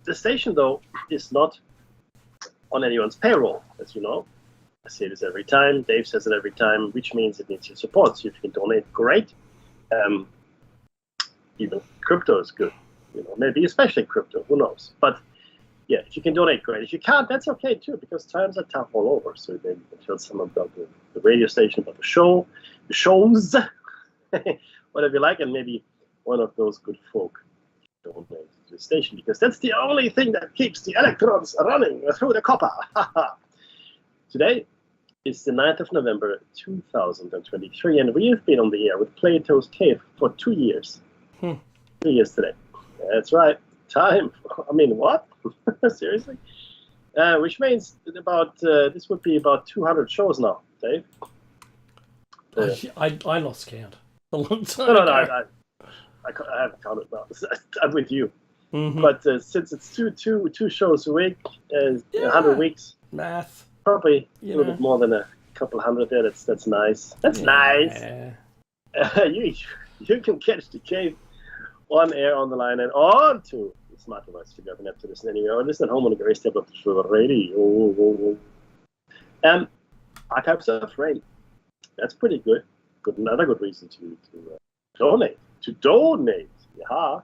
The station, though, is not on anyone's payroll, as you know. I say this every time. Dave says it every time, which means it needs your support. So if you can donate, great. Even crypto is good. Maybe especially crypto. Who knows? But yeah, if you can donate, great. If you can't, that's okay too, because times are tough all over. So maybe you can tell someone about the radio station, about the shows, whatever you like, and maybe one of those good folk donate to the station, because that's the only thing that keeps the electrons running through the copper. Today is the 9th of November, 2023, and we have been on the air with Platos Cave for 2 years. 2 years today. That's right. Time. I mean, what? Seriously? Which means this would be about 200 shows now, Dave. I lost count a long time ago. No, I haven't counted now. I'm with you. Mm-hmm. But since it's two shows a week, 100 weeks. Math. Probably a little bit more than a couple hundred there. That's nice. That's nice. You can catch the cave on air, on the line, and on to the smart device. You have to listen anywhere, or listen at home on the Grace Table of the radio. Archives of Rain. That's pretty good. Another good reason to donate. To donate. Yeah.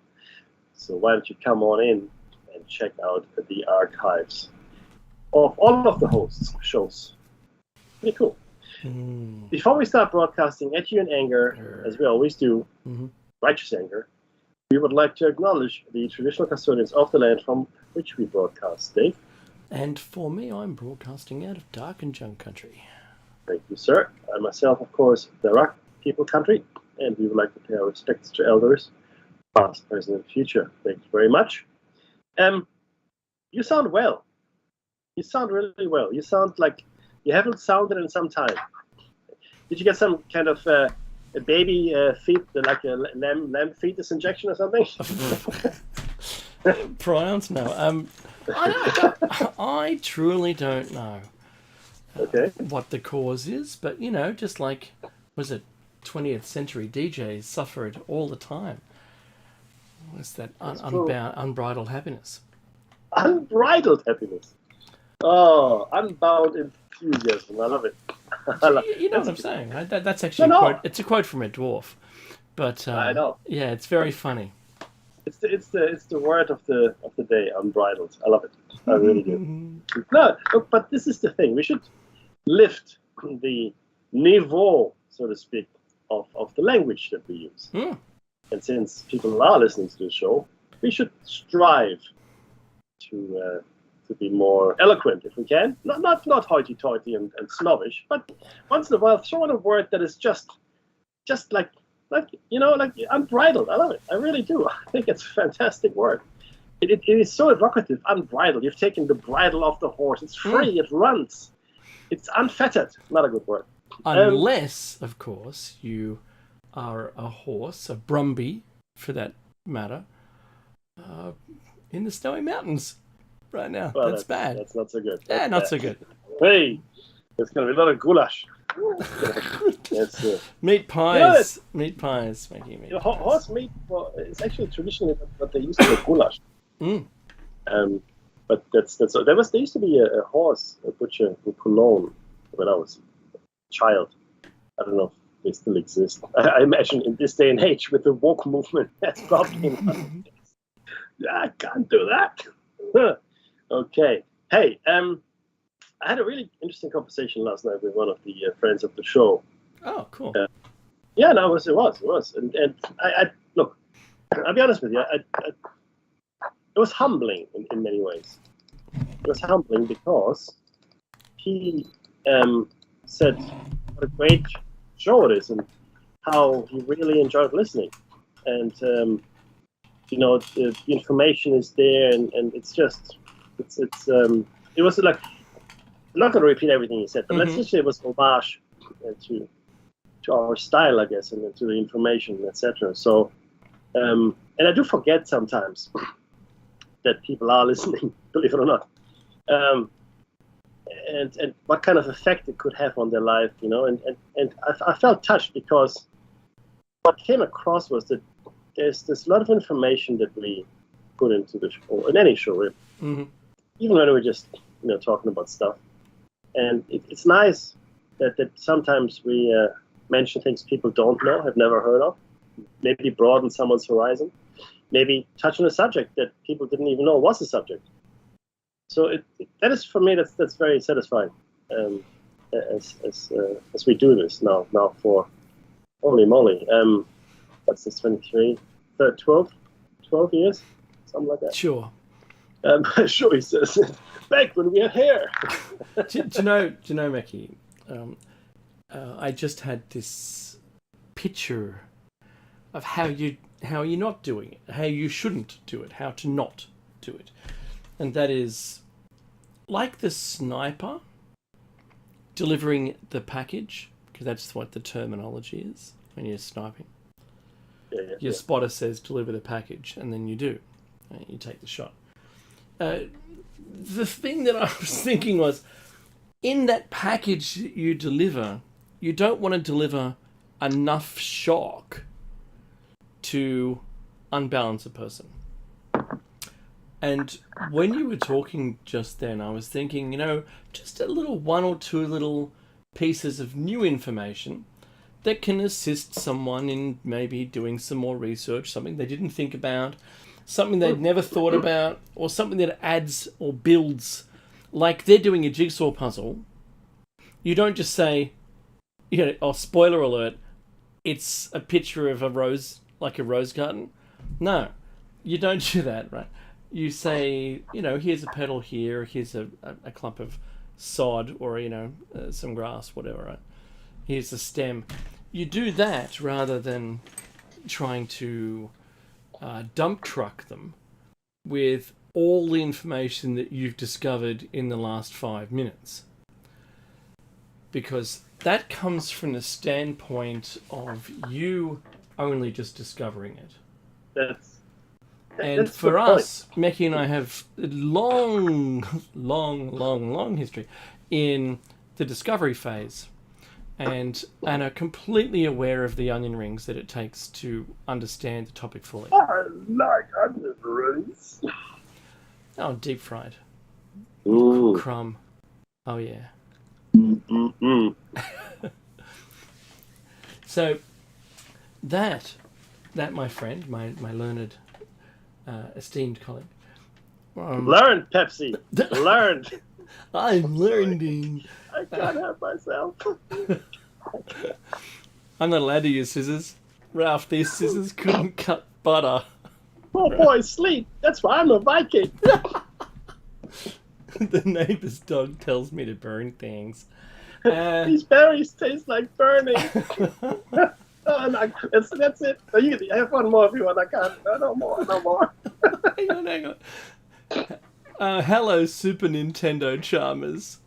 So why don't you come on in and check out the archives of all of the hosts' shows. Pretty cool. Before we start broadcasting at you in anger, as we always do, righteous anger, we would like to acknowledge the traditional custodians of the land from which we broadcast. Dave? And for me, I'm broadcasting out of Dark and Junk Country. Thank you, sir. I myself, of course, the Rock People Country, and we would like to pay our respects to elders, past, present, and future. Thank you very much. You sound well. You sound really well. You sound like you haven't sounded in some time. Did you get some kind of a baby like a lamb fetus injection or something? Pronouns? No. I truly don't know. Okay. What the cause is, but just like, was it 20th century DJs suffered all the time? Was that unbridled happiness? Unbridled happiness. Oh, unbound enthusiasm. I love it. You know what I'm saying? That's actually a quote. It's a quote from a dwarf, but I know. Yeah, it's very funny. It's the word of the day. Unbridled. I love it. I really do. No, but this is the thing. We should lift the niveau, so to speak, of the language that we use. And since people are listening to the show, we should strive to be more eloquent if we can. Not hoity-toity and snobbish, but once in a while throw in a word that is just like unbridled. I love it. I really do. I think it's a fantastic word. It is so evocative. Unbridled. You've taken the bridle off the horse. It's free. It runs. It's unfettered. Not a good word. Unless, of course, you are a horse, a brumby, for that matter, in the snowy mountains right now. Well, that's bad. That's not so good. That's not so good. Hey, there's going to be a lot of goulash. Meat pies. Meat pies. Horse meat, it's actually traditionally what they used to call goulash. But there used to be a horse butcher in Cologne when I was a child. I don't know if they still exist. I imagine in this day and age with the woke movement, that's probably not. I can't do that. Okay. Hey, I had a really interesting conversation last night with one of the friends of the show. Oh, cool. Yeah, no, it was. And I look, I'll be honest with you, it was humbling in many ways. It was humbling because he said what a great show it is and how he really enjoyed listening. And, the information is there and it's just, it was like, I'm not going to repeat everything he said, but let's just say it was homage to our style, I guess, and to the information, etc. So, and I do forget sometimes that people are listening, believe it or not, and what kind of effect it could have on their life, and I felt touched because what came across was that there's a lot of information that we put into the show, in any show, really. Mm-hmm. Even when we're just talking about stuff. And it's nice that sometimes we mention things people don't know, have never heard of, maybe broaden someone's horizon, maybe touch on a subject that people didn't even know was a subject. So that is, for me, that's very satisfying as we do this now for, holy moly, what's this, 23, 12 years, something like that. Sure. Sure, he says, back when we had hair. do you know, Mackie, I just had this picture of how you're not doing it, how you shouldn't do it, how to not do it. And that is like the sniper delivering the package, because that's what the terminology is when you're sniping. Your spotter says deliver the package, and then you do. You take the shot. The thing that I was thinking was, in that package you deliver, you don't want to deliver enough shock to unbalance a person. And when you were talking just then, I was thinking, just a little one or two little pieces of new information that can assist someone in maybe doing some more research, something they didn't think about, something they'd never thought about, or something that adds or builds. Like they're doing a jigsaw puzzle. You don't just say, spoiler alert, it's a picture of a rose, like a rose garden. No, you don't do that, right? You say, here's a petal here, here's a clump of sod, or, some grass, whatever, right? Here's the stem. You do that rather than trying to dump truck them with all the information that you've discovered in the last 5 minutes. Because that comes from the standpoint of you only just discovering it. That's for us, Meki and I have a long history in the discovery phase, and are completely aware of the onion rings that it takes to understand the topic fully. I like onion rings. Oh, deep fried. Ooh. Crumb. Oh, yeah. Mm-mm-mm. So, that, my friend, my learned, esteemed colleague. Learned, Pepsi. Learned. I'm learning. I can't help myself. I'm not allowed to use scissors. Ralph, these scissors couldn't cut butter. Oh boy, sleep. That's why I'm a Viking. The neighbor's dog tells me to burn things. These berries taste like burning. That's it. You can have one more if you want. I can't. No more. Hang on. Hello, Super Nintendo charmers.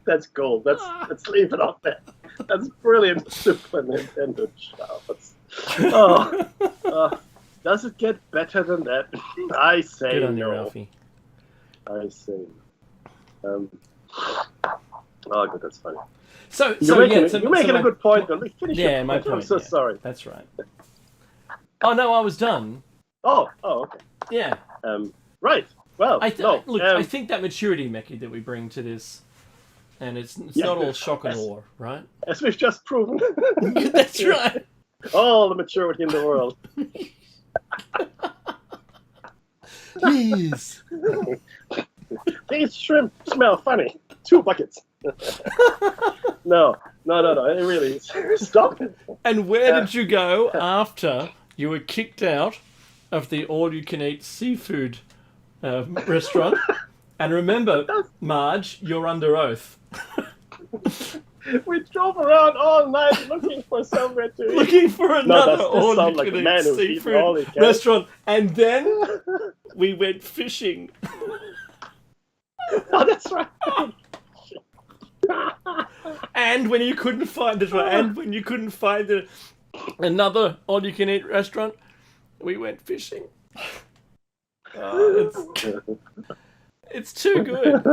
That's gold. Let's leave it off there. That's brilliant, Super Nintendo charmers. Does it get better than that? I say Good on you, no. Ralphie. I say. Good. That's funny. You're making a good point. Though. Finish your my point. I'm so sorry. That's right. Oh no, I was done. Oh, okay. Yeah. Right. Well, I think that maturity, Meki, that we bring to this, and it's not all shock and awe, right? As we've just proven. That's right. All the maturity in the world. Yes. These shrimp smell funny. 2 buckets. No. It really is. Stop it. And where did you go after you were kicked out of the all-you-can-eat seafood restaurant? And remember, Marge, you're under oath. We drove around all night looking for somewhere to eat. Looking for another all-you-can-eat like seafood restaurant. And then we went fishing. Oh, that's right. And when you couldn't find another all-you-can-eat restaurant, we went fishing. It's too good.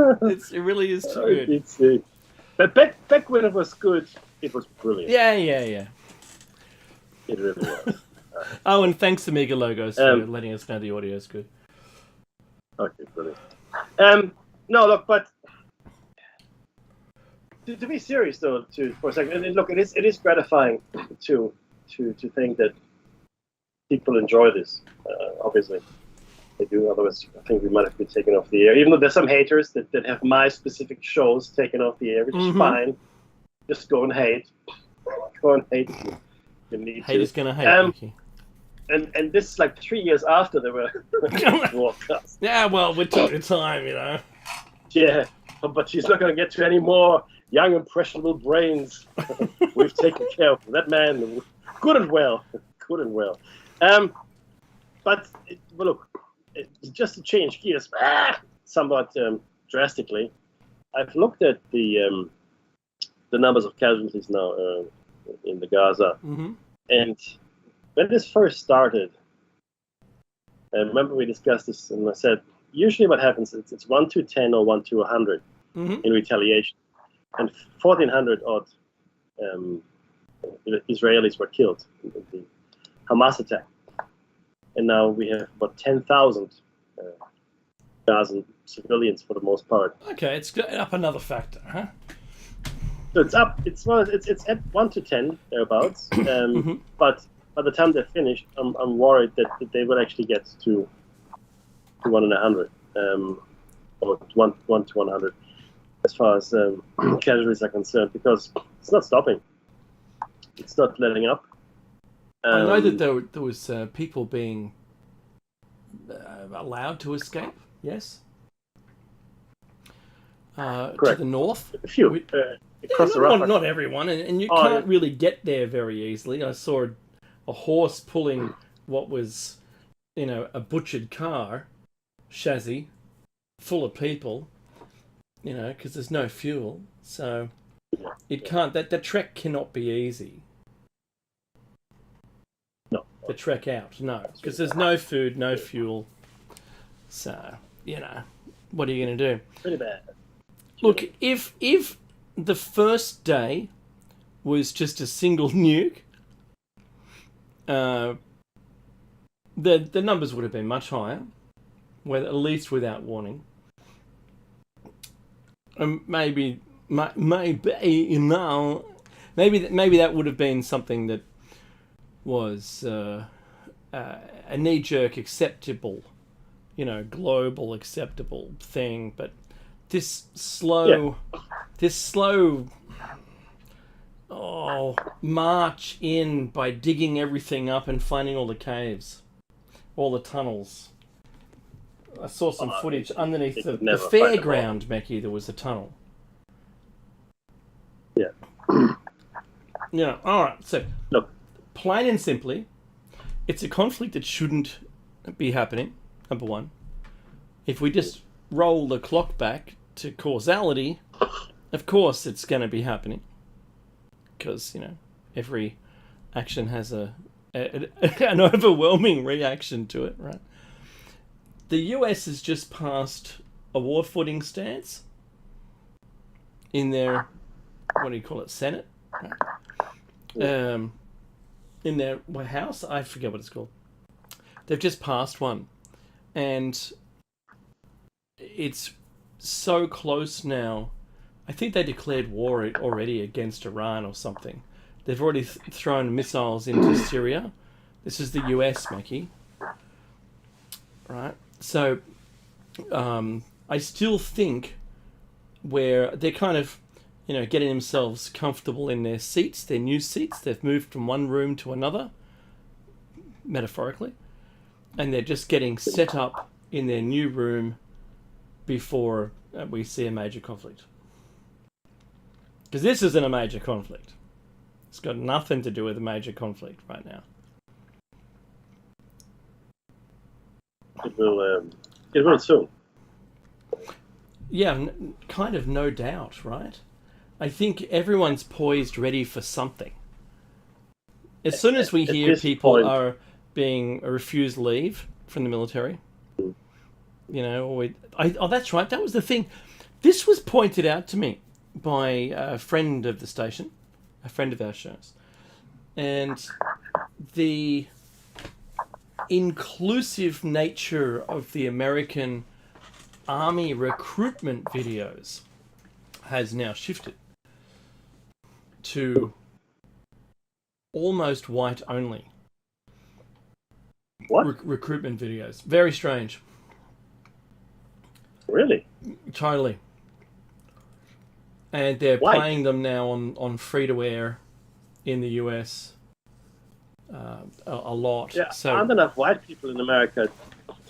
It really is too good. But back when it was good, it was brilliant. Yeah. It really was. Oh, and thanks Amiga Logos for letting us know the audio is good. Okay, brilliant. No, look, but to be serious though, for a second, and look, it is gratifying to think that people enjoy this. Obviously, they do. Otherwise, I think we might have been taken off the air. Even though there's some haters that have my specific shows taken off the air, which is fine. Just go and hate. Go and hate. You need hate to. is gonna hate, Mickey. And this is like 3 years after they were broadcast. Yeah, well, we took the time, you know. Yeah, but she's not going to get to any more young, impressionable brains. We've taken care of that man. Good and well. Good and well. But look, just to change gears somewhat drastically, I've looked at the numbers of casualties now in the Gaza. And when this first started, I remember we discussed this, and I said, usually what happens is it's 1 to 10 or 1 to 100 in retaliation. And 1,400 odd Israelis were killed in the Hamas attack. And now we have about 10,000 Gazan civilians for the most part. Okay, it's up another factor, huh? So it's up. It's at 1 to 10 thereabouts. But by the time they're finished, I'm worried that they will actually get to 1 in 100, or 1 to 100, as far as casualties are concerned, because it's not stopping. It's not letting up. I know that there was people being allowed to escape. Yes. Correct. To the north. A few. Across the Rafah. Not everyone, and you can't really get there very easily. I saw a horse pulling what was, a butchered car chassis full of people, because there's no fuel. So it can't. That trek cannot be easy. No. The trek out, no, because there's no food, no fuel. So what are you going to do? Pretty bad. Look, if the first day was just a single nuke, the numbers would have been much higher, at least without warning. Maybe that would have been something that was a knee-jerk acceptable, global acceptable thing, but this slow march in by digging everything up and finding all the caves, all the tunnels. I saw some footage underneath the fairground, Mackie. There was a tunnel. Yeah. All right. So, look, plain and simply, it's a conflict that shouldn't be happening. Number one, if we just roll the clock back to causality, of course it's going to be happening, because every action has an overwhelming reaction to it, right? The US has just passed a war footing stance in their Senate, right? In their House, I forget what it's called. They've just passed one, and it's so close now. I think they declared war already against Iran or something. They've already thrown missiles into Syria. This is the US, Mackie. Right? So, I still think where they're kind of, getting themselves comfortable in their seats, their new seats. They've moved from one room to another, metaphorically. And they're just getting set up in their new room before we see a major conflict. Because this isn't a major conflict. It's got nothing to do with a major conflict right now. It will soon. Yeah, kind of no doubt, right? I think everyone's poised ready for something. As soon as we hear people are being refused leave from the military, that's right, that was the thing. This was pointed out to me by a friend of the station, a friend of our shows, and the inclusive nature of the American army recruitment videos has now shifted to almost white only. What? Recruitment videos. Very strange. Really? Totally. And they're Why? playing them now on free-to-air in the US a lot. Yeah, So, aren't enough white people in America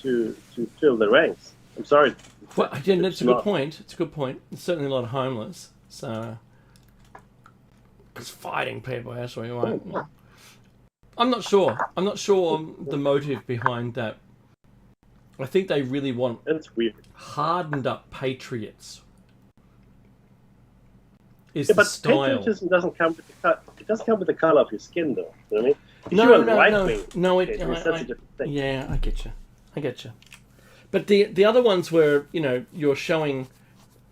to fill the ranks. I'm sorry. well, again, that's a good point. It's a good point. There's certainly a lot of homeless. So, because fighting people, that's what you want. I'm not sure. I'm not sure the motive behind that. I think they really want That's weird. hardened up patriots. Is Yeah, the but style. patriotism doesn't come with it doesn't come with the color of your skin, though. You know what I mean? If No, you were no, right no, wing, no. that's a different thing. Yeah, I get you. I get you. But the other ones where you're showing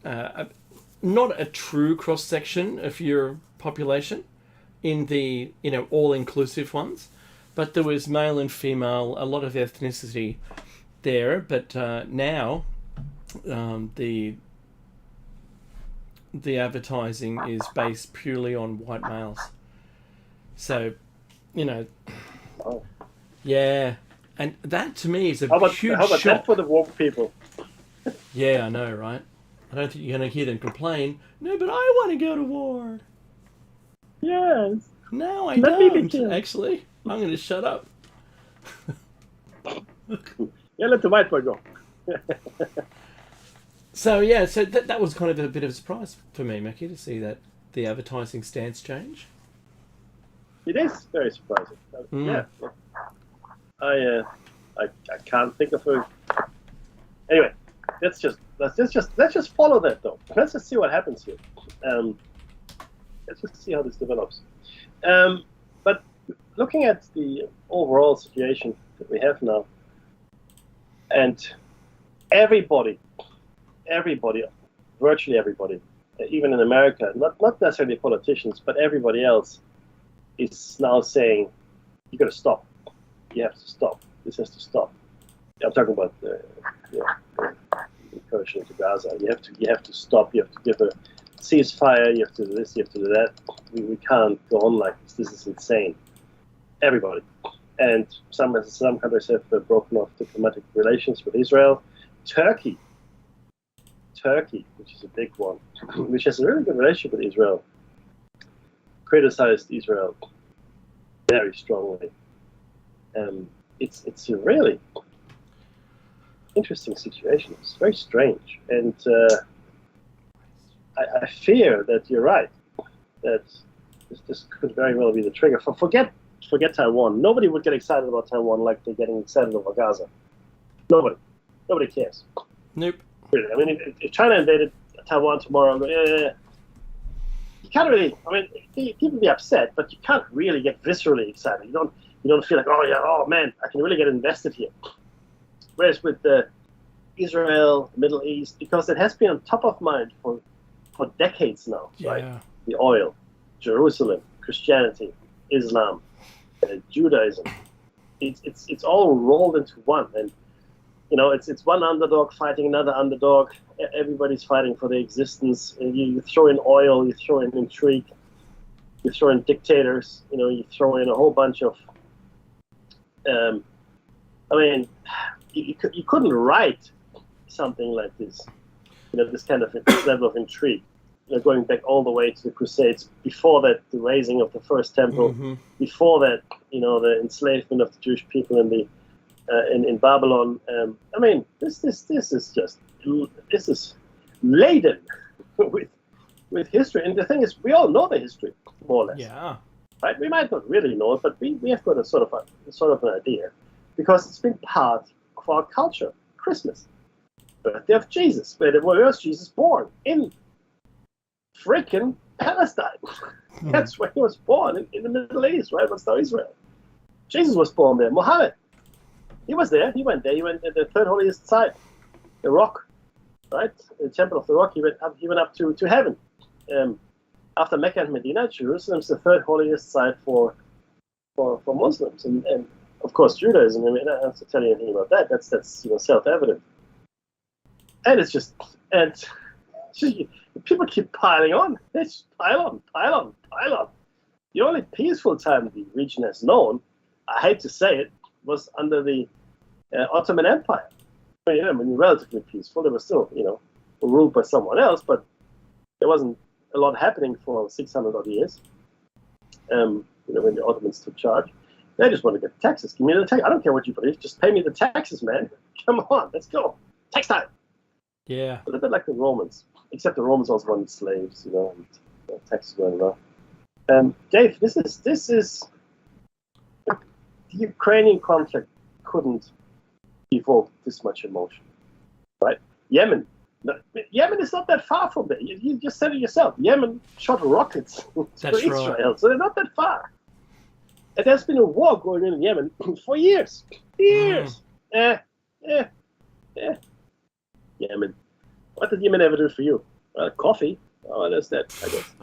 not a true cross section of your population in the all inclusive ones, but there was male and female, a lot of ethnicity there. But now the advertising is based purely on white males. So, Oh. yeah, and that to me is a How about shock. that for the woke people? Yeah, I know, right? I don't think you're going to hear them complain. No, but I want to go to war. Yes. No, I Let me be don't. killed. Actually, I'm going to shut up. Yeah, let the white boy go. So yeah, so that was kind of a bit of a surprise for me, Mackie, to see that the advertising stance change. It is very surprising. Mm. Yeah. I can't think of a. Anyway, let's just follow that though. Let's just see what happens here. Let's just see how this develops. But looking at the overall situation that we have now, and everybody, virtually everybody, even in America, not necessarily politicians, but everybody else, is now saying, "You got to stop. You have to stop. This has to stop." I'm talking about the incursion into Gaza. You have to stop. You have to give a ceasefire. You have to do this. You have to do that. We can't go on like this. This is insane. Everybody, and some countries have broken off diplomatic relations with Israel. Turkey, which is a big one, which has a really good relationship with Israel, criticized Israel very strongly. It's a really interesting situation. It's very strange, and I fear that you're right. That this could very well be the trigger. Forget Taiwan. Nobody would get excited about Taiwan like they're getting excited over Gaza. Nobody cares. Nope. Really. I mean, if China invaded Taiwan tomorrow, you can't really. I mean, people be upset, but you can't really get viscerally excited. You don't feel like, oh man, I can really get invested here. Whereas with Israel, the Middle East, because it has been on top of mind for decades now, right? Yeah. The oil, Jerusalem, Christianity, Islam, Judaism. It's all rolled into one, and it's one underdog fighting another underdog. Everybody's fighting for their existence. You throw in oil, you throw in intrigue, you throw in dictators. You throw in a whole bunch of. I mean, you couldn't write something like this. This kind of level of intrigue. Going back all the way to the Crusades. Before that, the raising of the first temple. Mm-hmm. Before that, the enslavement of the Jewish people in the in Babylon. I mean, this is laden with history. And the thing is, we all know the history more or less. Yeah. Right? We might not really know it, but we have got a sort of an idea, because it's been part of our culture. Christmas, birthday of Jesus, where was Jesus born? In freaking Palestine. That's where he was born, in the Middle East, right? What's now Israel. Jesus was born there. Muhammad, he was there. He went there. He went to the third holiest site, the Rock, right? The Temple of the Rock. He went up to heaven. After Mecca and Medina, Jerusalem's the third holiest site for Muslims, and of course, Judaism. I mean, I don't have to tell you anything about that. That's self-evident. And it's just people keep piling on. They just pile on, pile on, pile on. The only peaceful time the region has known, I hate to say it, was under the Ottoman Empire. I mean, relatively peaceful. They were still, ruled by someone else, but there wasn't a lot happening for 600 odd years. When the Ottomans took charge, they just want to get taxes. Give me the tax. I don't care what you believe. Just pay me the taxes, man. Come on, let's go. Tax time. Yeah. A little bit like the Romans, except the Romans also wanted slaves, and taxes weren't enough. Dave, this is the Ukrainian conflict couldn't evoke this much emotion, right? Yemen is not that far from there. You just said it yourself. Yemen shot rockets to Israel, right. So they're not that far. And there's been a war going on in Yemen for years. Years. Yemen. What did Yemen ever do for you? Coffee. Oh, that's that, I guess.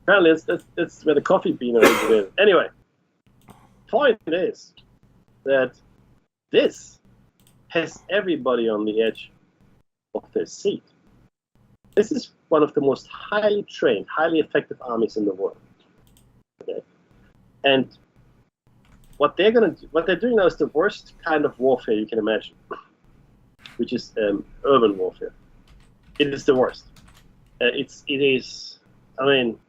Apparently, that's where the coffee bean originated. Anyway, point is that this has everybody on the edge of their seat. This is one of the most highly trained, highly effective armies in the world. Okay, and what they're doing now is the worst kind of warfare you can imagine, which is urban warfare. It is the worst. It is. I mean,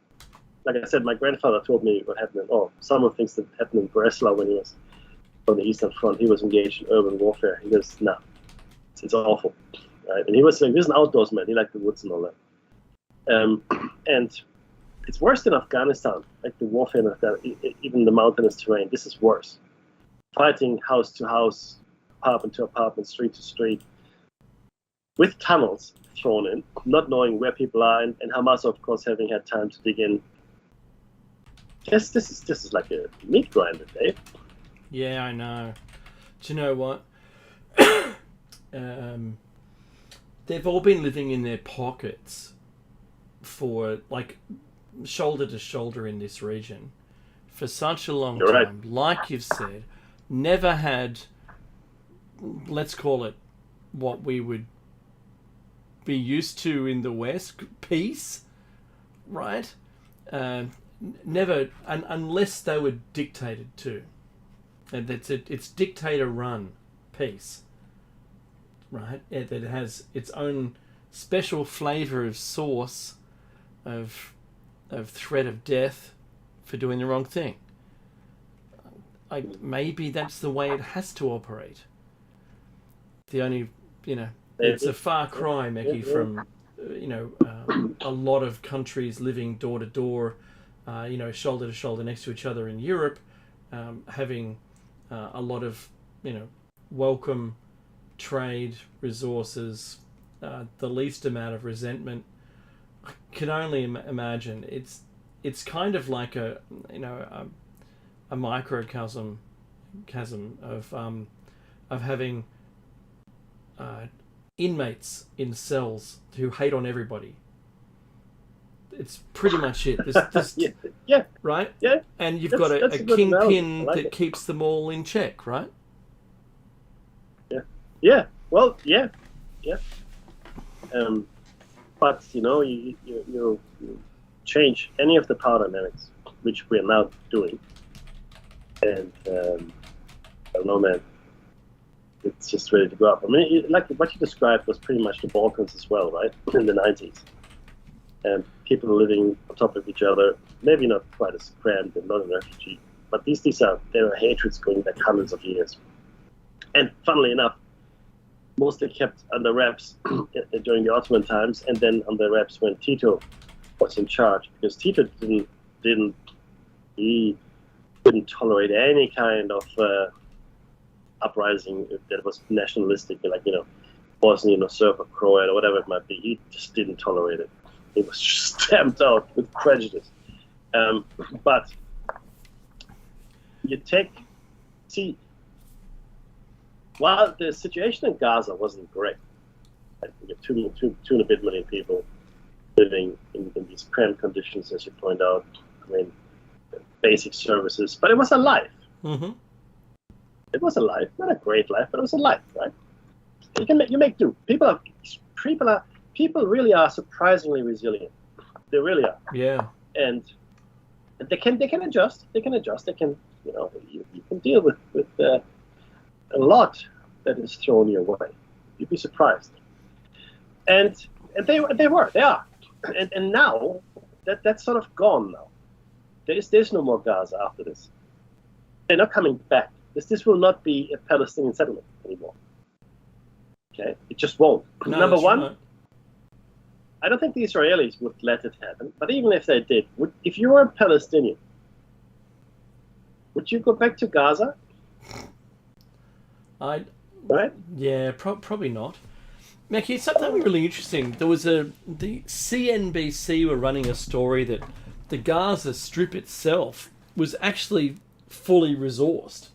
like I said, my grandfather told me what happened. Some of the things that happened in Breslau when he was on the Eastern Front. He was engaged in urban warfare. He goes, "No, it's awful." Right? And he was an outdoors man. He liked the woods and all that. And it's worse than Afghanistan, like the warfare in Afghanistan, even the mountainous terrain. This is worse. Fighting house to house, apartment to apartment, street to street, with tunnels thrown in, not knowing where people are, and Hamas, of course, having had time to dig in. This is like a meat grinder, Dave. Yeah, I know. Do you know what? They've all been living in their pockets for shoulder to shoulder in this region for such a long time. Right. Like you've said, never had, let's call it what we would be used to in the West, peace, right? Never, unless they were dictated to. And it's dictator-run peace, right? That it has its own special flavour of sauce, of threat of death for doing the wrong thing. Maybe that's the way it has to operate. The only, it's a far cry, Mekki, from, a lot of countries living door to door, shoulder to shoulder next to each other in Europe, having a lot of, welcome trade, resources, the least amount of resentment. I can only imagine it's kind of like a microcosm of having inmates in cells who hate on everybody. It's pretty much it. Yeah. Right? Yeah. And you've got a kingpin that keeps them all in check, right? Yeah. Yeah. Well, yeah. Yeah. But, you change any of the power dynamics, which we are now doing. And, I don't know, man. It's just ready to go up. I mean, like what you described was pretty much the Balkans as well, right? In the 90s. And people living on top of each other, maybe not quite as cramped and not a refugee, but there are hatreds going back hundreds of years. And funnily enough, mostly kept under wraps during the Ottoman times, and then under wraps when Tito was in charge, because Tito didn't tolerate any kind of uprising that was nationalistic, like Bosnian or Serb or Croat or whatever it might be. He just didn't tolerate it. It was stamped out with prejudice. But while the situation in Gaza wasn't great, like we get two and a bit million people living in these cramped conditions, as you point out. I mean, basic services, but it was a life. Mm-hmm. It was a life, not a great life, but it was a life, right? You make do. People really are surprisingly resilient. They really are. Yeah. And they can adjust. They can adjust. They can, you can deal with a lot that is thrown your way. You'd be surprised. And they are. And now that's sort of gone now. There's no more Gaza after this. They're not coming back. This will not be a Palestinian settlement anymore. Okay, it just won't. No, Number one, right. I don't think the Israelis would let it happen. But even if they did, if you were a Palestinian, would you go back to Gaza? Right? Yeah, probably not. Mackie, it's something really interesting. There was the CNBC were running a story that the Gaza Strip itself was actually fully resourced.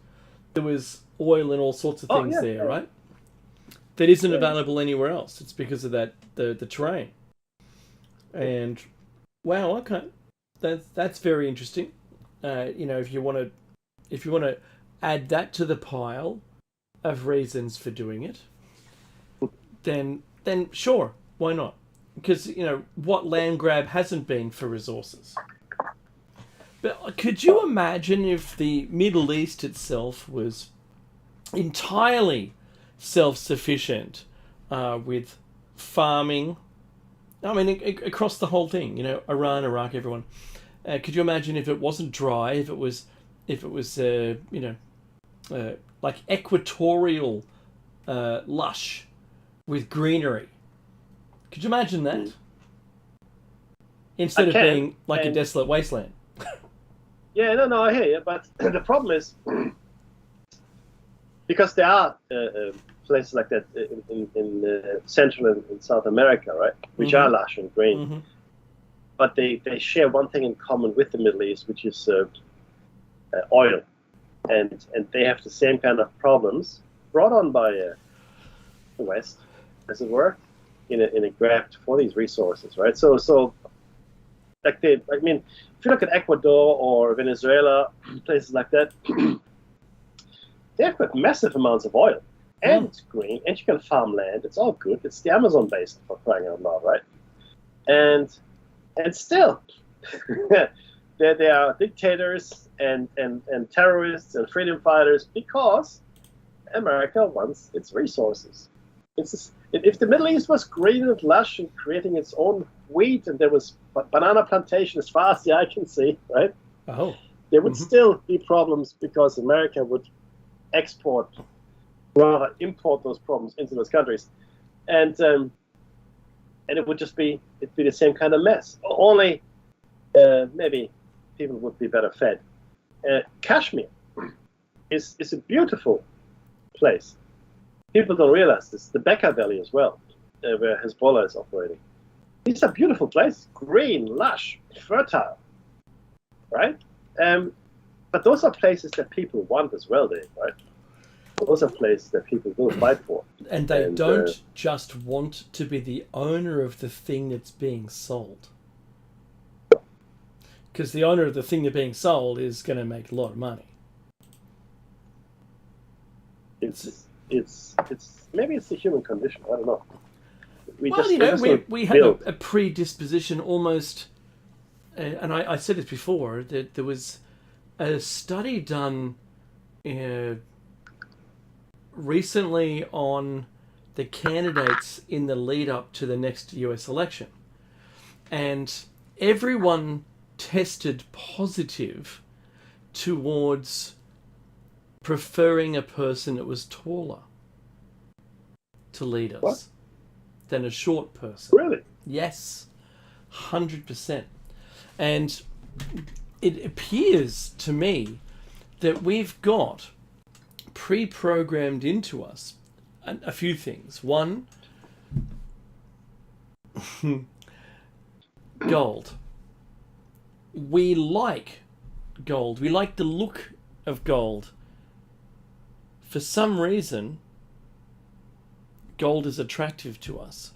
There was oil and all sorts of things there, right? That isn't available anywhere else. It's because of that the terrain. And wow, okay, that's very interesting. If you want to add that to the pile of reasons for doing it, then sure, why not? Because what land grab hasn't been for resources. But could you imagine if the Middle East itself was entirely self-sufficient with farming? I mean, across the whole thing, Iran, Iraq, everyone. Could you imagine if it wasn't dry, if it was like equatorial lush with greenery? Could you imagine that? Instead of being like a desolate wasteland. Yeah, no, I hear you. But the problem is, because there are places like that in Central and South America, right, which are lush and green, but they share one thing in common with the Middle East, which is oil, and they have the same kind of problems brought on by the West, as it were, in a grab for these resources, right? So like if you look at Ecuador or Venezuela, places like that, they've got massive amounts of oil, and it's green, and you can farm land. It's all good. It's the Amazon basin, for crying out loud, right? And still, they are dictators and terrorists and freedom fighters because America wants its resources. If the Middle East was green and lush and creating its own wheat, and there was banana plantation as far as the eye can see, right? Oh. There would still be problems because America would import those problems into those countries, and it would just be the same kind of mess. Only maybe people would be better fed. Kashmir is a beautiful place. People don't realize this. The Bekaa Valley as well, where Hezbollah is operating. These are beautiful places, green, lush, fertile, right? But those are places that people want as well, Dave, right? Those are places that people will fight for. And they don't just want to be the owner of the thing that's being sold. Because the owner of the thing that's being sold is going to make a lot of money. It's maybe it's the human condition. I don't know. We have a predisposition almost, and I said this before, that there was a study done recently on the candidates in the lead up to the next US election, and everyone tested positive towards preferring a person that was taller to lead us than a short person. Really? Yes, 100%. And it appears to me that we've got pre-programmed into us a few things. One, gold. We like gold. We like the look of gold. For some reason, gold is attractive to us.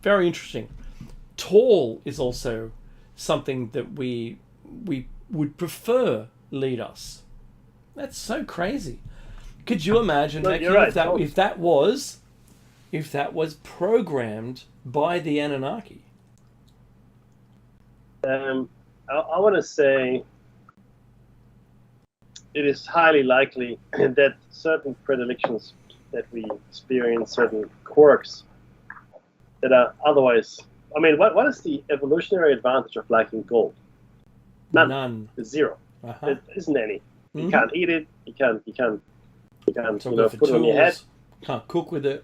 Very interesting. Tall is also something that we we would prefer lead us. That's so crazy. Could you imagine, No, Mackie, you're right. if that was programmed by the Anunnaki? I want to say it is highly likely that certain predilections that we experience, certain quirks that are otherwise. I mean, what is the evolutionary advantage of liking gold? None. Zero. There isn't any. You can't eat it. You can't put it on your head. Can't cook with it.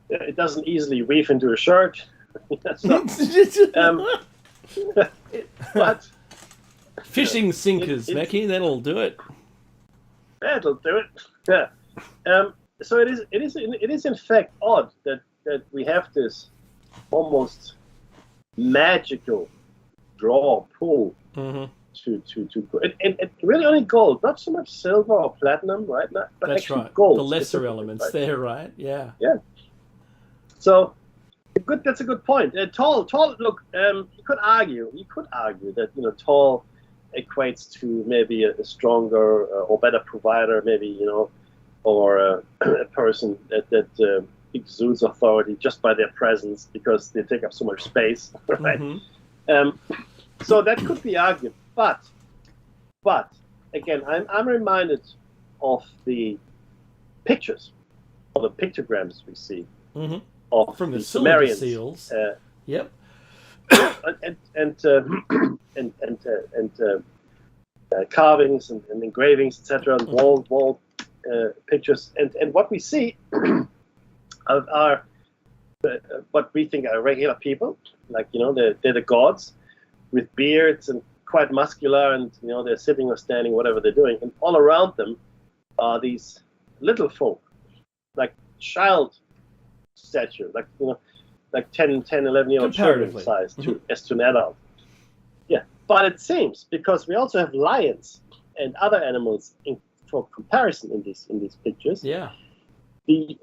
It doesn't easily weave into a shirt. But fishing sinkers, Mackie, that'll do it. That'll do it. Yeah. So it is in fact odd that we have this almost magical draw pull to and really only gold, not so much silver or platinum, right? But that's actually right. Gold, the lesser elements right? there, right? Yeah. Yeah. So that's a good point. Tall. Look, you could argue that tall equates to maybe a stronger or better provider, maybe or a person that exudes authority just by their presence because they take up so much space, right? So that could be argued, but again, I'm reminded of the pictures, or the pictograms we see of from the Sumerians seals. Yep. and carvings and engravings, etc., and wall pictures, and what we see are what we think are regular people, like they're the gods with beards and quite muscular, and they're sitting or standing, whatever they're doing, and all around them are these little folk, like child stature, like 10, 11-year-old children size as to an adult. Yeah, but it seems, because we also have lions and other animals for comparison in these pictures. Yeah. The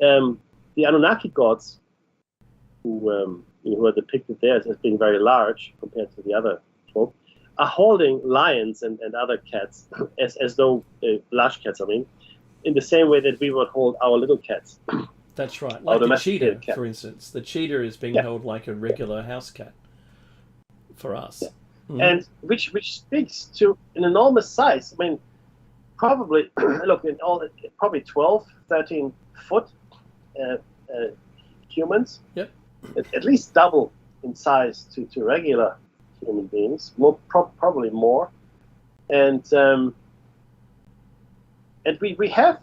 Anunnaki gods, who are depicted there as being very large compared to the other folk, are holding lions and other cats as though large cats, in the same way that we would hold our little cats. That's right. Like the cheetah, for instance. The cheetah is being held like a regular house cat for us. Yeah. And which speaks to an enormous size. Probably, look, probably 12, 13 foot humans. Yep. At least double in size to regular human beings, probably more. And we have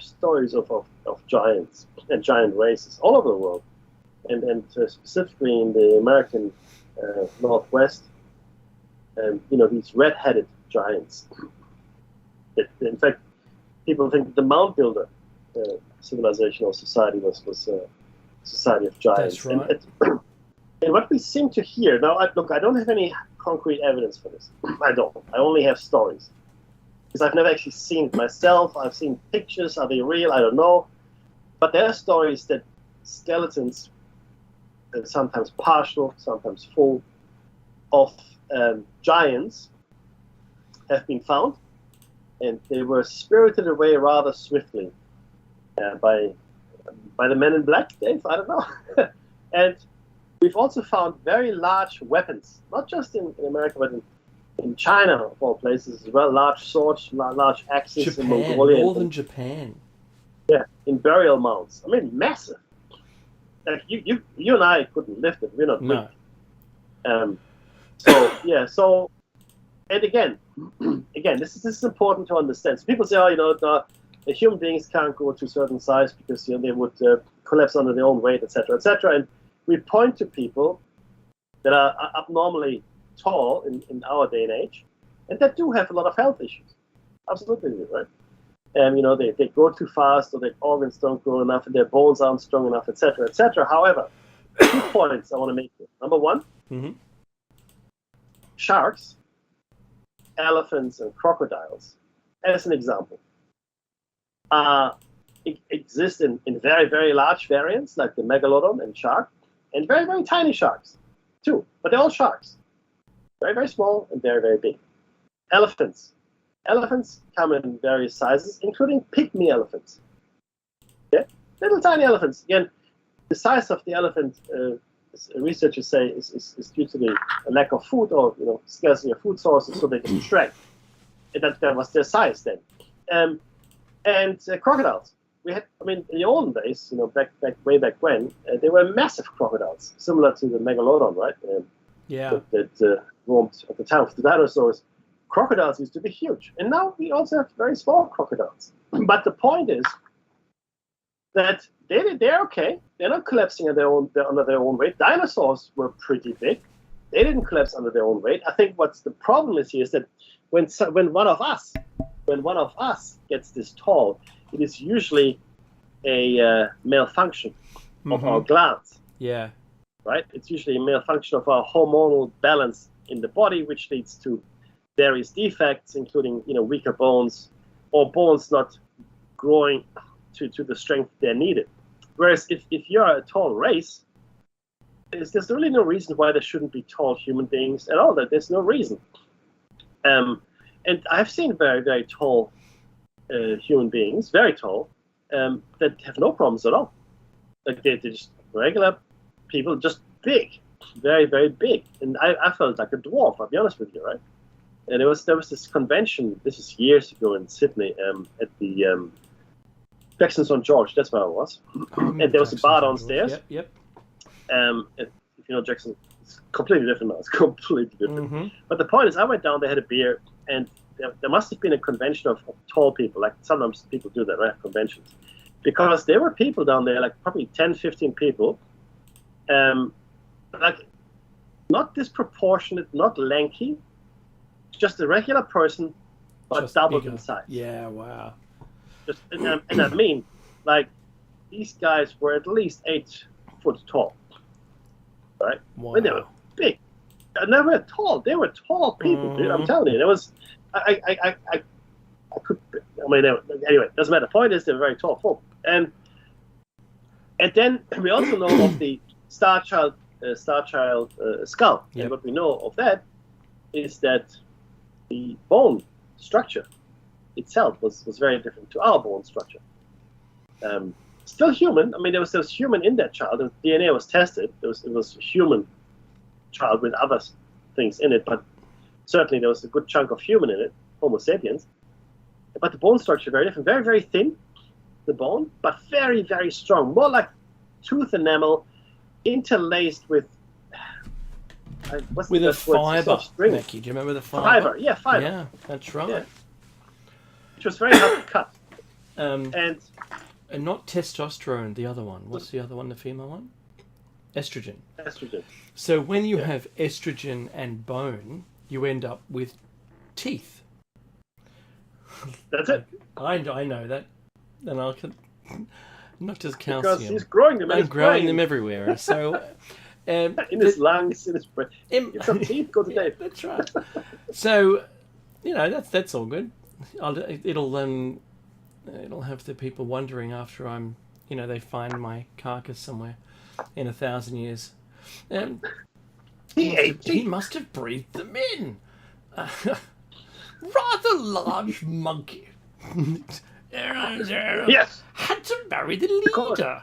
stories of giants and giant races all over the world, and specifically in the American Northwest, these red-headed giants. In fact, people think that the Mound Builder civilization or society was a society of giants. That's right. And what we seem to hear now, I don't have any concrete evidence for this. I don't. I only have stories. Because I've never actually seen it myself. I've seen pictures. Are they real? I don't know. But there are stories that skeletons, sometimes partial, sometimes full, of giants have been found. And they were spirited away rather swiftly by the men in black, Dave? I don't know. And we've also found very large weapons, not just in America, but in China, of all places as well, large swords, large axes Japan, in Mongolia. Northern Japan. Yeah, in burial mounds. Massive. Like you and I couldn't lift it. We're not big. No. So, and again, this is important to understand. So people say, the human beings can't go to a certain size because they would collapse under their own weight, etc., etc. And we point to people that are abnormally tall in our day and age, and that do have a lot of health issues. Absolutely, right? And they grow too fast, or their organs don't grow enough, and their bones aren't strong enough, etc., etc. However, 2 points I want to make here. Number one, sharks, elephants, and crocodiles, as an example, exist in very, very large variants, like the megalodon and shark, and very, very tiny sharks, too. But they're all sharks. Very, very small and very, very big. Elephants. Elephants come in various sizes, including pygmy elephants. Yeah? Little tiny elephants. Again, the size of the elephant, researchers say, is due to the lack of food or scarcity of food sources, so they can shrink. And that was their size then. And crocodiles. We had, in the olden days, way back when, they were massive crocodiles, similar to the megalodon, right? That roamed at the time of the dinosaurs. Crocodiles used to be huge, and now we also have very small crocodiles. But the point is that they're okay. They're not collapsing under their own weight. Dinosaurs were pretty big. They didn't collapse under their own weight. I think what's the problem is here is that when one of us gets this tall, it is usually a malfunction of our glands. Yeah. Right? It's usually a malfunction of our hormonal balance in the body, which leads to various defects, including weaker bones or bones not growing to the strength they're needed. Whereas if you're a tall race, there's really no reason why there shouldn't be tall human beings at all. There's no reason. And I've seen very, very tall human beings, very tall, that have no problems at all. Like they're just regular people, just big, very, very big. And I felt like a dwarf, I'll be honest with you, right? And there was this convention, this is years ago in Sydney, at the Jackson St. George, that's where I was. And there was a bar downstairs. Yep. If you know Jackson, it's completely different now. It's completely different. But the point is, I went down, they had a beer, and there must have been a convention of tall people. Like sometimes people do that, right? Conventions. Because there were people down there, like probably 10, 15 people, like not disproportionate, not lanky, just a regular person, but just doubled in size. Yeah, wow. And I mean, like, these guys were at least 8 foot tall, right? Wow. When they were big. And they were tall. They were tall people, dude. I'm telling you. It was, I could, anyway, doesn't matter. The point is, they're very tall folk. And then we also know of the Star Child skull. Yep. And what we know of that is that the bone structure itself was very different to our bone structure. Still human. There was human in that child. The DNA was tested. It was a human child with other things in it, but certainly there was a good chunk of human in it, Homo sapiens. But the bone structure very different. Very, very thin, the bone, but very, very strong. More like tooth enamel interlaced with a fiber. Becky, do you remember the fiber? Yeah, fiber. Yeah, that's right. Yeah. Which was very hard to cut. And not testosterone, the other one. What's the other one, the female one? Estrogen. So when you have estrogen and bone, you end up with teeth. That's it. I know that. And I can... Not just calcium. Because he's growing them in his brain. I'm growing them everywhere. So... in his lungs, in his brain. Get some teeth, go to Dave. That's right. So, that's all good. It'll have the people wondering after I'm, they find my carcass somewhere in 1,000 years. He must have breathed them in. Rather large monkey. Yes. Had to marry the leader.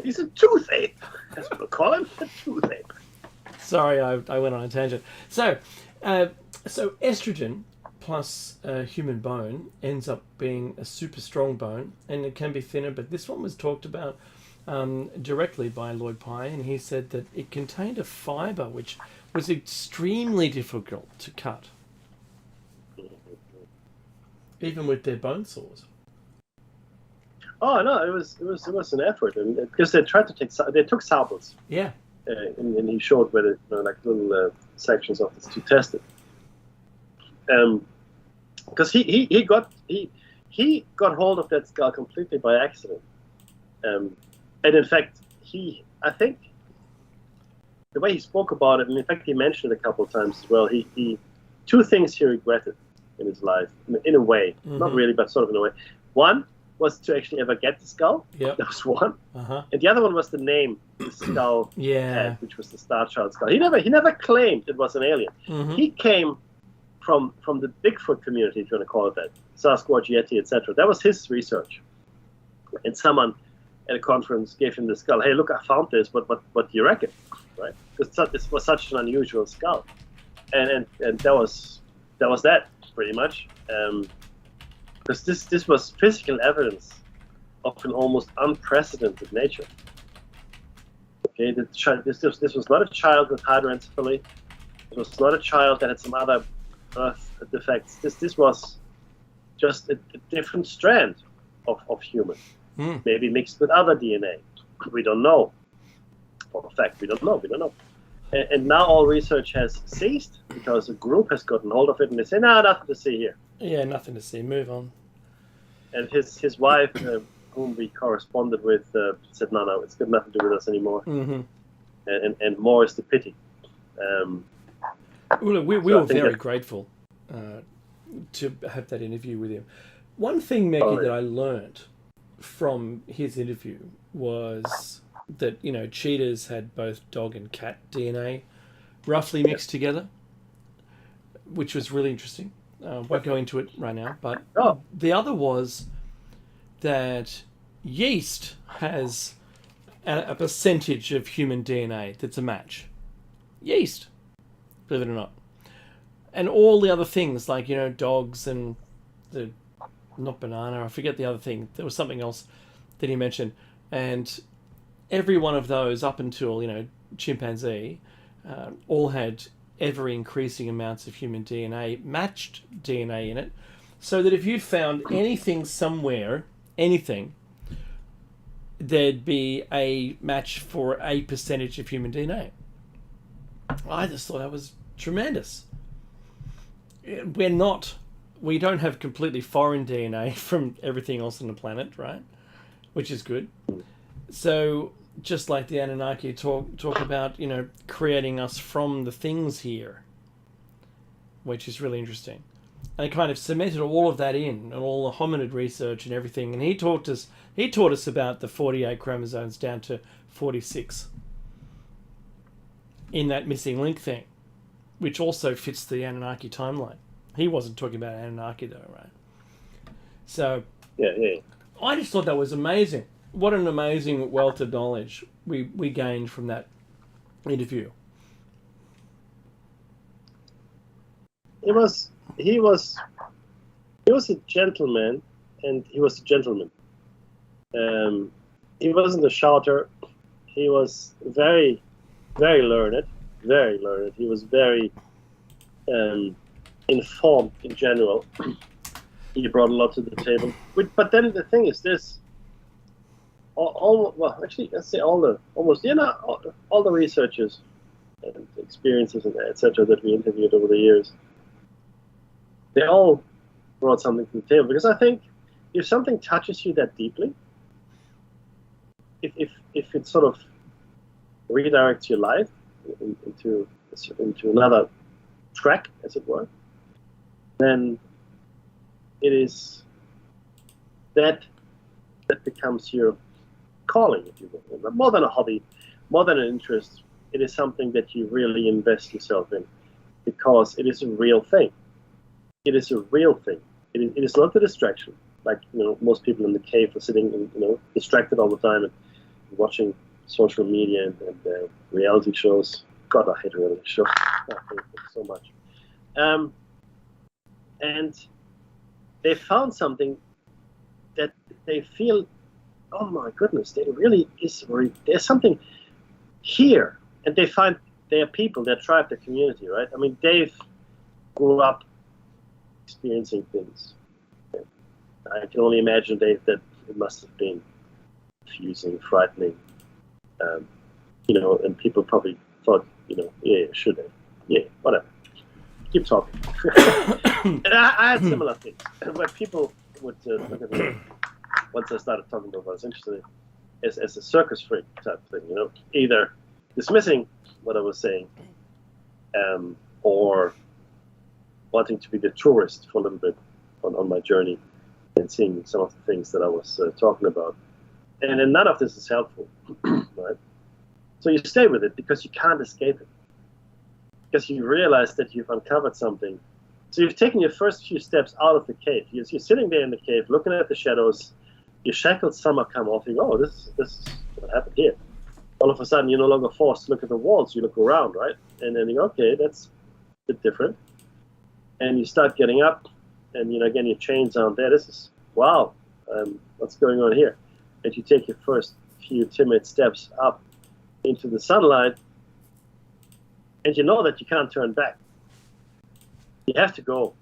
He's a tooth ape. That's what we call him, a tooth ape. Sorry, I went on a tangent. So estrogen plus human bone ends up being a super strong bone, and it can be thinner. But this one was talked about directly by Lloyd Pye, and he said that it contained a fiber which was extremely difficult to cut, even with their bone saws. Oh no, it was an effort, and because they tried to they took samples. Yeah. And he showed whether like little sections of this to test it. Because he got hold of that skull completely by accident. And in fact, I think the way he spoke about it, and in fact he mentioned it a couple of times as well. He two things he regretted in his life, in a way, not really, but sort of in a way. One, was to actually ever get the skull. Yep. That was one. Uh-huh. And the other one was the name the skull Yeah. had, which was the Star Child skull. He never claimed it was an alien. Mm-hmm. He came from the Bigfoot community, if you want to call it that, Sasquatch, Yeti, etc. That was his research. And someone at a conference gave him the skull. Hey, look, I found this. What do you reckon? Right? Because this was such an unusual skull, and that was that pretty much. Because this was physical evidence of an almost unprecedented nature. Okay, this was not a child with hydroencephaly. It was not a child that had some other birth defects. This was just a different strand of human, maybe mixed with other DNA. We don't know. For a fact, we don't know. And now all research has ceased because a group has gotten hold of it and they say, no, nothing to see here. Yeah, nothing to see. Move on. And his wife, whom we corresponded with, said, no, it's got nothing to do with us anymore. Mm-hmm. And more is the pity. We were very grateful to have that interview with him. One thing, Mekki, that I learned from his interview was that, cheetahs had both dog and cat DNA roughly mixed together, which was really interesting. Won't go into it right now, but the other was that yeast has a percentage of human DNA that's a match. Yeast, believe it or not. And all the other things, like, dogs and not banana, I forget the other thing. There was something else that he mentioned. And every one of those, up until, chimpanzee, all had ever increasing amounts of human DNA, matched DNA in it, so that if you found anything somewhere, there'd be a match for a percentage of human DNA. I just thought that was tremendous. We don't have completely foreign DNA from everything else on the planet, right? Which is good. So just like the Anunnaki talk about, creating us from the things here, which is really interesting. And it kind of cemented all of that in, and all the hominid research and everything. And he taught us about the 48 chromosomes down to 46 in that missing link thing, which also fits the Anunnaki timeline. He wasn't talking about Anunnaki though, right? So yeah. I just thought that was amazing. What an amazing wealth of knowledge we gained from that interview. He was a gentleman, and he was a gentleman. He wasn't a shouter. He was very, very learned. Very learned. He was very informed in general. He brought a lot to the table. But then the thing is this. All the researchers and experiences and etc. that we interviewed over the years, they all brought something to the table. Because I think if something touches you that deeply, if it sort of redirects your life into another track, as it were, then it is that becomes your calling, if you will. More than a hobby, more than an interest, it is something that you really invest yourself in, because it is a real thing. It is a real thing. It is not a distraction. Like, most people in the cave are sitting and, distracted all the time and watching social media and reality shows. God, I hate reality shows. I hate them so much. And they found something that they feel, oh my goodness, there's something here. And they find their people, their tribe, their community, right? I mean, Dave grew up experiencing things. I can only imagine, Dave, that it must have been confusing, frightening, and people probably thought, should they? Yeah, whatever. Keep talking. And I had similar things where people would look at me once I started talking about what I was interested in as a circus freak type thing, either dismissing what I was saying or wanting to be the tourist for a little bit on my journey. and seeing some of the things that I was talking about. And then none of this is helpful, right? So you stay with it because you can't escape it. Because you realize that you've uncovered something. So you've taken your first few steps out of the cave. You're sitting there in the cave, looking at the shadows. Your shackles somehow come off. You go, oh, this is what happened here. All of a sudden, you're no longer forced to look at the walls. You look around, right? And then you go, okay, that's a bit different. And you start getting up, and again, your chains aren't there. This is, wow, what's going on here? And you take your first few timid steps up into the sunlight, and you know that you can't turn back. You have to go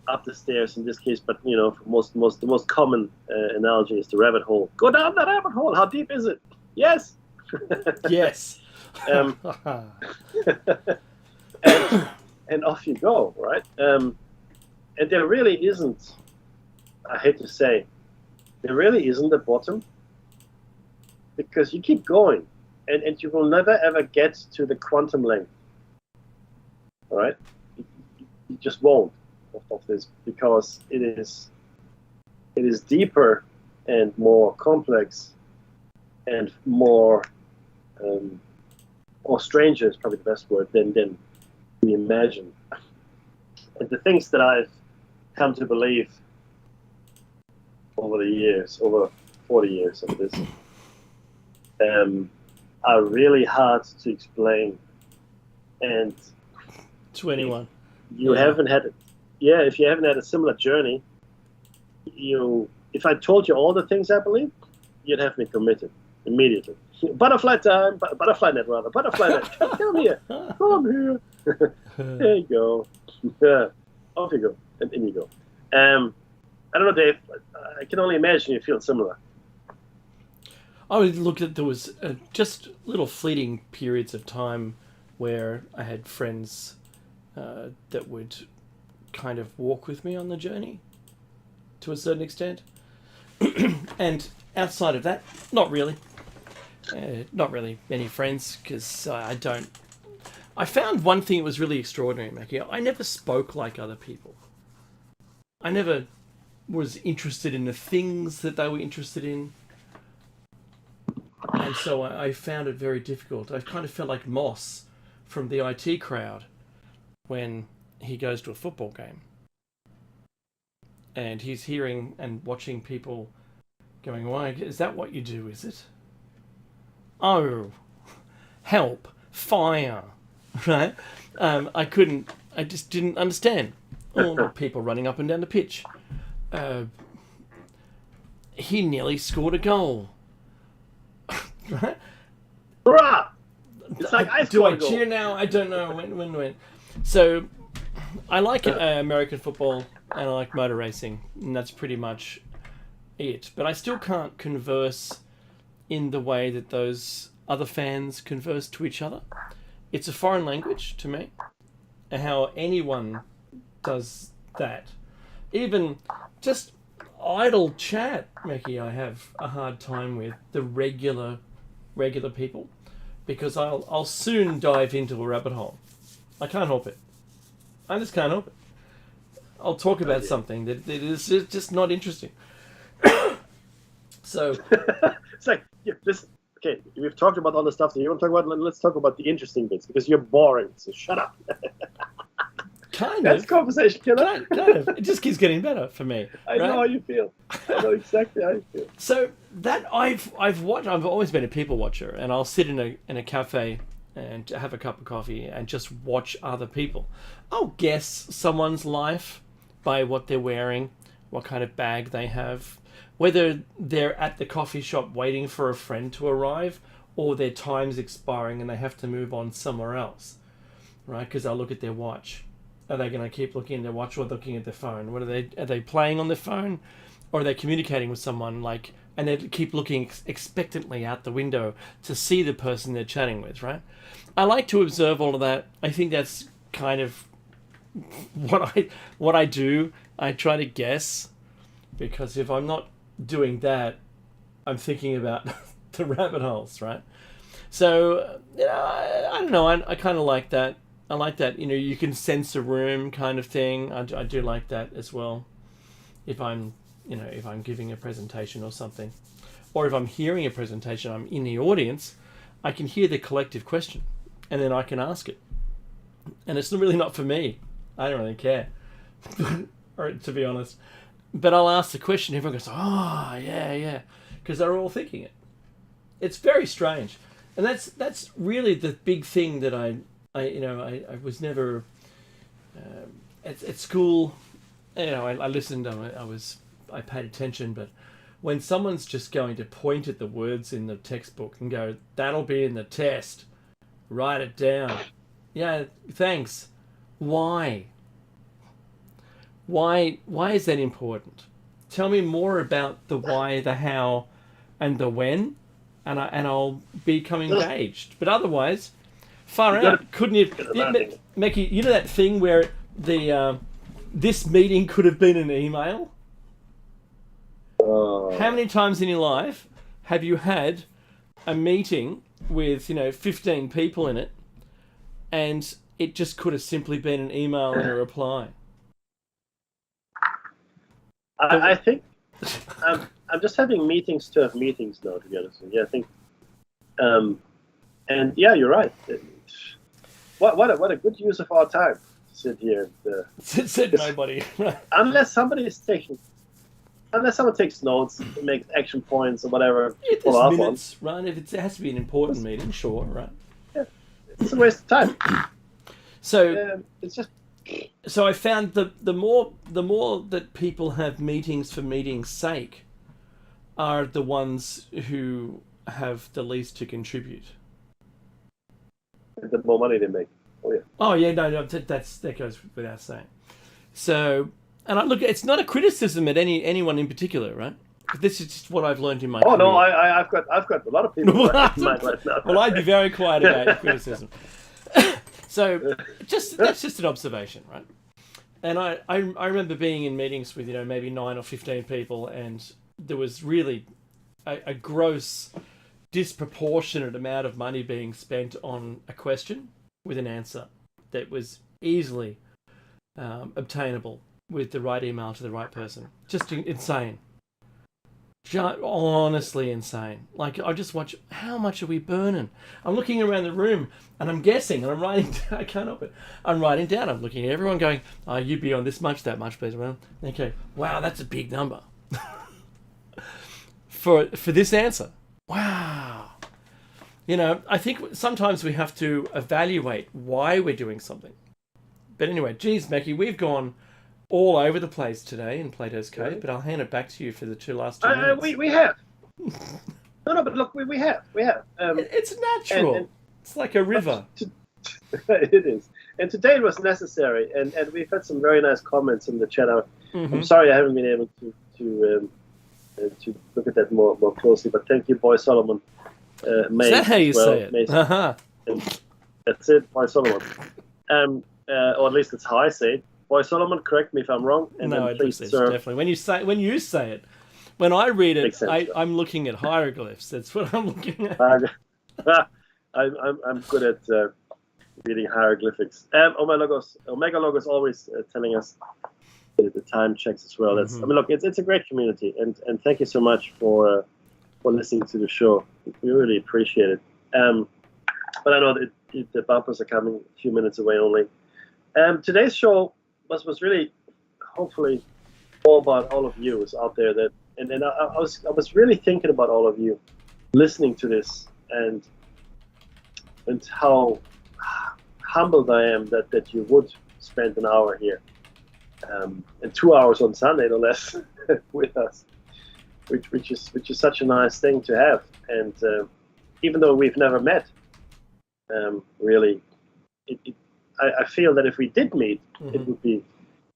up the stairs in this case, but the most common analogy is the rabbit hole. Go down the rabbit hole. How deep is it? Yes. Yes. And off you go, right? And there really isn't, I hate to say, there really isn't a bottom, because you keep going, and you will never ever get to the quantum length. All right? You just won't of this, because it is deeper and more complex and more or stranger is probably the best word than we imagine. And the things that I've come to believe over the years, over 40 years of this, are really hard to explain. And 21. You haven't had it. Yeah, if you haven't had a similar journey, if I told you all the things I believe, you'd have me committed immediately. Butterfly time, butterfly net rather, butterfly net. Come here, come here. There you go. Off you go, and in you go. I don't know, Dave. I can only imagine you feel similar. I would look at, there was just little fleeting periods of time where I had friends that would kind of walk with me on the journey to a certain extent. And outside of that, not really many friends, because I found one thing that was really extraordinary, Mackie. I never spoke like other people. I never was interested in the things that they were interested in. And so I found it very difficult. I kind of felt like Moss from the IT crowd when he goes to a football game. And he's hearing and watching people going, why, is that what you do, is it? Oh, help, fire, right? I just didn't understand all the people running up and down the pitch. He nearly scored a goal. Right? Hurrah! It's like I do I goal. cheer now? I don't know when. So I like American football and I like motor racing, and that's pretty much it. But I still can't converse in the way that those other fans converse to each other. It's a foreign language to me, and how anyone does that, even just idle chat, Mickey, I have a hard time with the regular people, because I'll soon dive into a rabbit hole. I can't help it. I just can't help it. I'll talk about something that is just not interesting. So it's like, okay, we've talked about all the stuff that you want to talk about. Let's talk about the interesting bits, because you're boring. So shut up. Kind That's of conversation killer. Kind of. It just keeps getting better for me. I know how you feel. I know exactly how you feel. So that I've watched. I've always been a people watcher, and I'll sit in a cafe and have a cup of coffee and just watch other people. I'll guess someone's life by what they're wearing, what kind of bag they have, whether they're at the coffee shop waiting for a friend to arrive, or their time's expiring and they have to move on somewhere else, right? Because I'll look at their watch. Are they going to keep looking at their watch or looking at their phone? Are they playing on their phone, or are they communicating with someone, and they keep looking expectantly out the window to see the person they're chatting with, right? I like to observe all of that. I think that's kind of what I do. I try to guess, because if I'm not doing that, I'm thinking about the rabbit holes, right? So, I don't know. I kind of like that. I like that, you can sense a room kind of thing. I do like that as well. If I'm, if I'm giving a presentation or something, or if I'm hearing a presentation, I'm in the audience, I can hear the collective question, and then I can ask it. And it's really not for me. I don't really care, or to be honest. But I'll ask the question. Everyone goes, "Oh, yeah," because they're all thinking it. It's very strange, and that's really the big thing that I was never at school. I listened. I paid attention, but when someone's just going to point at the words in the textbook and go, "That'll be in the test," write it down. Yeah, thanks. Why? Why is that important? Tell me more about the why, the how, and the when, and I'll become engaged. But otherwise, far out. Couldn't you, Mecky? You know that thing where this meeting could have been an email? How many times in your life have you had a meeting with 15 people in it, and it just could have simply been an email and a reply? I think I'm just having meetings to have meetings now, to be honest with you. I think, and yeah, you're right. What a good use of our time to sit here. Said nobody. Unless someone takes notes, makes action points or whatever. There's minutes, right? If it has to be an important meeting, sure, right? Yeah, it's a waste of time. So it's just. So I found the more that people have meetings for meetings' sake are the ones who have the least to contribute. The more money they make. Oh yeah. Oh yeah, no, that goes without saying. So, and look, it's not a criticism at anyone in particular, right? This is just what I've learned in my career. No, I've got a lot of people in mind right now. Well, I'd be very quiet about criticism. So that's just an observation, right? And I remember being in meetings with maybe 9 or 15 people, and there was really a gross, disproportionate amount of money being spent on a question with an answer that was easily obtainable with the right email to the right person. Just insane. Honestly insane. Like, I just watch, how much are we burning? I'm looking around the room and I'm guessing, and I'm writing down, I can't help it. I'm writing down, I'm looking at everyone going, "Oh, you'd be on this much, that much, please." Well, okay, wow, that's a big number. for this answer. Wow. I think sometimes we have to evaluate why we're doing something. But anyway, geez, Mecky, we've gone all over the place today in Plato's Cave, but I'll hand it back to you for the last 2 minutes. We have. No, but look, we have. It's natural. And it's like a river. It is. And today it was necessary, and we've had some very nice comments in the chat. I'm sorry I haven't been able to look at that more closely, but thank you, Boy Solomon. Is that how you say it? Uh-huh. That's it, Boy Solomon. Or at least that's how I say it. Boy Solomon, correct me if I'm wrong. And no, then please, sir. Definitely. When you say it, when I read it, I'm looking at hieroglyphs. That's what I'm looking at. I'm good at reading hieroglyphics. Omega Logos always telling us the time checks as well. That's, look, it's a great community, and thank you so much for listening to the show. We really appreciate it. But I know that the bumpers are coming a few minutes away only. Today's show was really, hopefully, all about all of you out there. And I was really thinking about all of you listening to this, and how humbled I am that you would spend an hour here, and 2 hours on Sunday, no less, with us, which is such a nice thing to have. And even though we've never met, really, I feel that if we did meet, it would be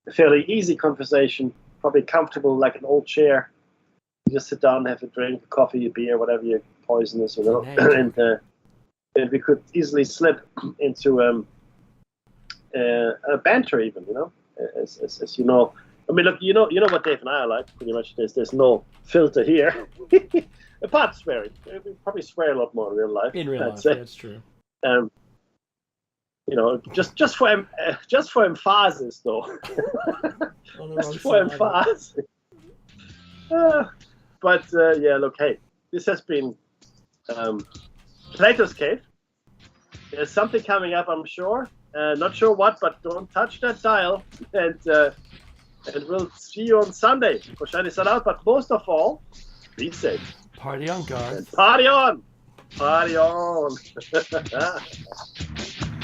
a fairly easy conversation, probably comfortable, like an old chair. You just sit down, have a drink, coffee, a beer, whatever your poison is, and we could easily slip into a banter, even, as you know. I mean, look, you know what Dave and I are like. Pretty much, there's no filter here, apart swearing. We probably swear a lot more in real life. In real life, that's true. Just for emphasis, though. Just for emphasis. Yeah, look, hey, this has been Plato's Cave. There's something coming up, I'm sure. Not sure what, but don't touch that dial. And we'll see you on Sunday for Shiny Sun Out. But most of all, be safe. Party on, Garth. And party on! Party on!